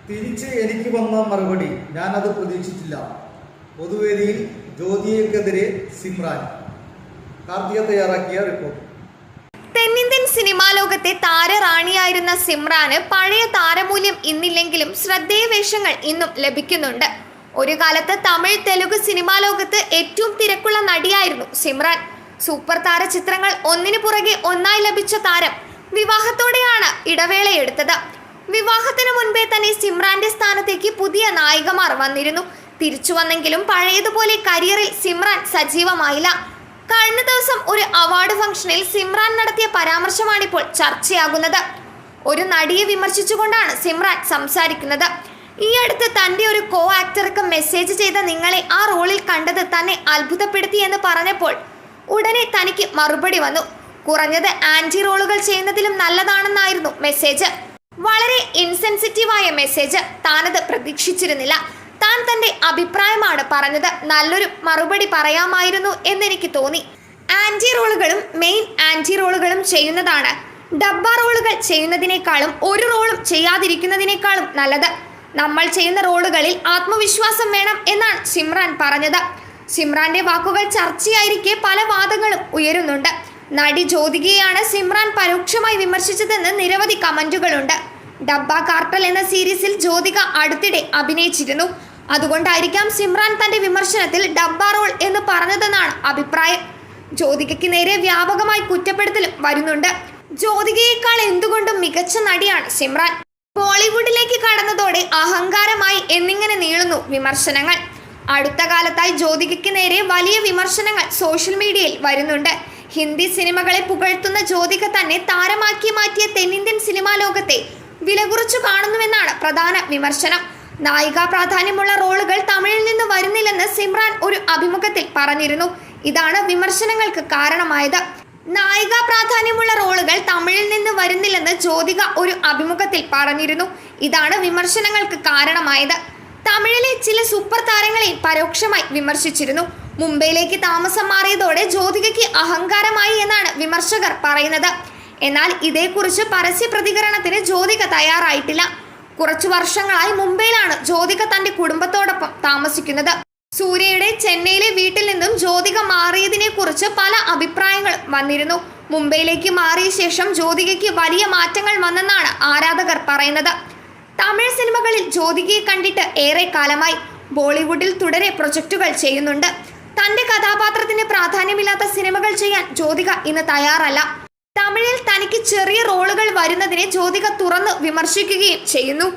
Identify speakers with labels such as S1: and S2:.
S1: തിരിച്ച് എനിക്ക് വന്ന മറുപടി ഞാനത് പ്രതീക്ഷിച്ചില്ല. പൊതുവേദിയിൽ ജ്യോതികയ്ക്കെതിരെ സിമ്രാൻ. കാർത്തിക തയ്യാറാക്കിയ റിപ്പോർട്ട്.
S2: തെന്നിന്ത്യൻ സിനിമാ ലോകത്തെ താരറാണിയായിരുന്ന സിമ്രാന് പഴയ താരമൂല്യം ഇന്നില്ലെങ്കിലും ശ്രദ്ധേയ വേഷങ്ങൾ ഇന്നും ലഭിക്കുന്നുണ്ട്. ഒരു കാലത്ത് തമിഴ് തെലുഗു സിനിമാ ലോകത്ത് ഏറ്റവും തിരക്കുള്ള നടിയായിരുന്നു സിമ്രാൻ. സൂപ്പർ താര ചിത്രങ്ങൾ ഒന്നിനു പുറകെ ഒന്നായി ലഭിച്ച താരം വിവാഹത്തോടെയാണ് ഇടവേളയെടുത്തത്. വിവാഹത്തിന് മുൻപേ തന്നെ സിമ്രാന്റെ സ്ഥാനത്തേക്ക് പുതിയ നായികമാർ വന്നിരുന്നു. തിരിച്ചു വന്നെങ്കിലും പഴയതുപോലെ കരിയറിൽ സിമ്രാൻ സജീവമായില്ല. കഴിഞ്ഞ ദിവസം ഒരു അവാർഡ് ഫംഗ്ഷനിൽ സിമ്രാൻ നടത്തിയ പരാമർശമാണിപ്പോൾ ചർച്ചയാകുന്നത്. ഒരു നടിയെ വിമർശിച്ചുകൊണ്ടാണ് സിമ്രാൻ സംസാരിക്കുന്നത്. ഈ അടുത്ത് തന്റെ ഒരു കോ ആക്ടർക്ക് മെസ്സേജ് ചെയ്ത നിങ്ങളെ ആ റോളിൽ കണ്ടത് തന്നെ അത്ഭുതപ്പെടുത്തി എന്ന് പറഞ്ഞപ്പോൾ ഉടനെ തനിക്ക് മറുപടി വന്നു. കുറഞ്ഞത് ആന്റി റോളുകൾ ചെയ്യുന്നതിലും നല്ലതാണെന്നായിരുന്നു മെസ്സേജ്. വളരെ ഇൻസെൻസിറ്റീവായ മെസ്സേജ്. താനത് പ്രതീക്ഷിച്ചിരുന്നില്ല. താൻ തന്റെ അഭിപ്രായമാണ് പറഞ്ഞത്. നല്ലൊരു മറുപടി പറയാമായിരുന്നു എന്നെനിക്ക് തോന്നി. ആന്റി റോളുകളും മെയിൻ ആന്റി റോളുകളും ചെയ്യുന്നതാണ് ഡബ്ബ റോളുകൾ ചെയ്യുന്നതിനേക്കാളും ഒരു റോളും ചെയ്യാതിരിക്കുന്നതിനേക്കാളും നല്ലത്. നമ്മൾ ചെയ്യുന്ന റോളുകളിൽ ആത്മവിശ്വാസം വേണം എന്നാണ് സിമ്രാൻ പറഞ്ഞത്. സിമ്രാന്റെ വാക്കുകൾ ചർച്ചയായിരിക്കെ പല വാദങ്ങളും ഉയരുന്നുണ്ട്. നടി ജ്യോതികയെയാണ് സിമ്രാൻ പരോക്ഷമായി വിമർശിച്ചതെന്ന് നിരവധി കമന്റുകളുണ്ട്. ഡബ്ബ കാർട്ടൽ എന്ന സീരീസിൽ ജ്യോതിക അടുത്തിടെ അഭിനയിച്ചിരുന്നു. അതുകൊണ്ടായിരിക്കാം സിമ്രാൻ തന്റെ വിമർശനത്തിൽ ഡബ്ബ റോൾ എന്ന് പറഞ്ഞതെന്നാണ് അഭിപ്രായം. ജ്യോതികയ്ക്ക് നേരെ വ്യാപകമായി കുറ്റപ്പെടുത്തലും വരുന്നുണ്ട്. ജ്യോതികയേക്കാൾ എന്തുകൊണ്ടും മികച്ച നടിയാണ് സിമ്രാൻ. ബോളിവുഡിലേക്ക് കടന്നതോടെ അഹങ്കാരമായി എന്നിങ്ങനെ നീളുന്നു വിമർശനങ്ങൾ. അടുത്ത കാലത്തായി ജ്യോതികയ്ക്ക് നേരെ വലിയ വിമർശനങ്ങൾ സോഷ്യൽ മീഡിയയിൽ വരുന്നുണ്ട്. ഹിന്ദി സിനിമകളെ പുകഴ്ത്തുന്ന ജ്യോതിക തന്നെ താരമാക്കി മാറ്റിയ തെന്നിന്ത്യൻ സിനിമാ ലോകത്തെ വില കുറച്ചു കാണുന്നുവെന്നാണ് പ്രധാന വിമർശനം. നായികാ പ്രാധാന്യമുള്ള റോളുകൾ തമിഴിൽ നിന്ന് വരുന്നില്ലെന്ന് സിമ്രാൻ ഒരു അഭിമുഖത്തിൽ പറഞ്ഞിരുന്നു. ഇതാണ് വിമർശനങ്ങൾക്ക് കാരണമായത്. നായികാ പ്രാധാന്യമുള്ള റോളുകൾ തമിഴിൽ നിന്ന് വരുന്നില്ലെന്ന് ജ്യോതിക ഒരു അഭിമുഖത്തിൽ പറഞ്ഞിരുന്നു. ഇതാണ് വിമർശനങ്ങൾക്ക് കാരണമായത്. തമിഴിലെ ചില സൂപ്പർ താരങ്ങളെ പരോക്ഷമായി വിമർശിച്ചിരുന്നു. മുംബൈയിലേക്ക് താമസം മാറിയതോടെ ജ്യോതികയ്ക്ക് അഹങ്കാരമായി എന്നാണ് വിമർശകർ പറയുന്നത്. എന്നാൽ ഇതേക്കുറിച്ച് പരസ്യ പ്രതികരണത്തിന് ജ്യോതിക തയ്യാറായിട്ടില്ല. കുറച്ചു വർഷങ്ങളായി മുംബൈയിലാണ് ജ്യോതിക തന്റെ കുടുംബത്തോടൊപ്പം താമസിക്കുന്നത്. സൂര്യയുടെ ചെന്നൈയിലെ വീട്ടിൽ നിന്നും ജ്യോതിക മാറിയതിനെ കുറിച്ച് പല അഭിപ്രായങ്ങളും വന്നിരുന്നു. മുംബൈയിലേക്ക് മാറിയ ശേഷം ജ്യോതികയ്ക്ക് വലിയ മാറ്റങ്ങൾ വന്നെന്നാണ് ആരാധകർ പറയുന്നത്. തമിഴ് സിനിമകളിൽ ജ്യോതികയെ കണ്ടിട്ട് ഏറെ കാലമായി. ബോളിവുഡിൽ തുടരെ പ്രൊജക്റ്റുകൾ ചെയ്യുന്നുണ്ട്. തന്റെ കഥാപാത്രത്തിന് പ്രാധാന്യമില്ലാത്ത സിനിമകൾ ചെയ്യാൻ ജ്യോതിക ഇന്ന് തയ്യാറല്ല. തമിഴിൽ തനിക്ക് ചെറിയ റോളുകൾ വരുന്നതിനെ ജ്യോതിക തുറന്ന് വിമർശിക്കുകയും ചെയ്യുന്നു.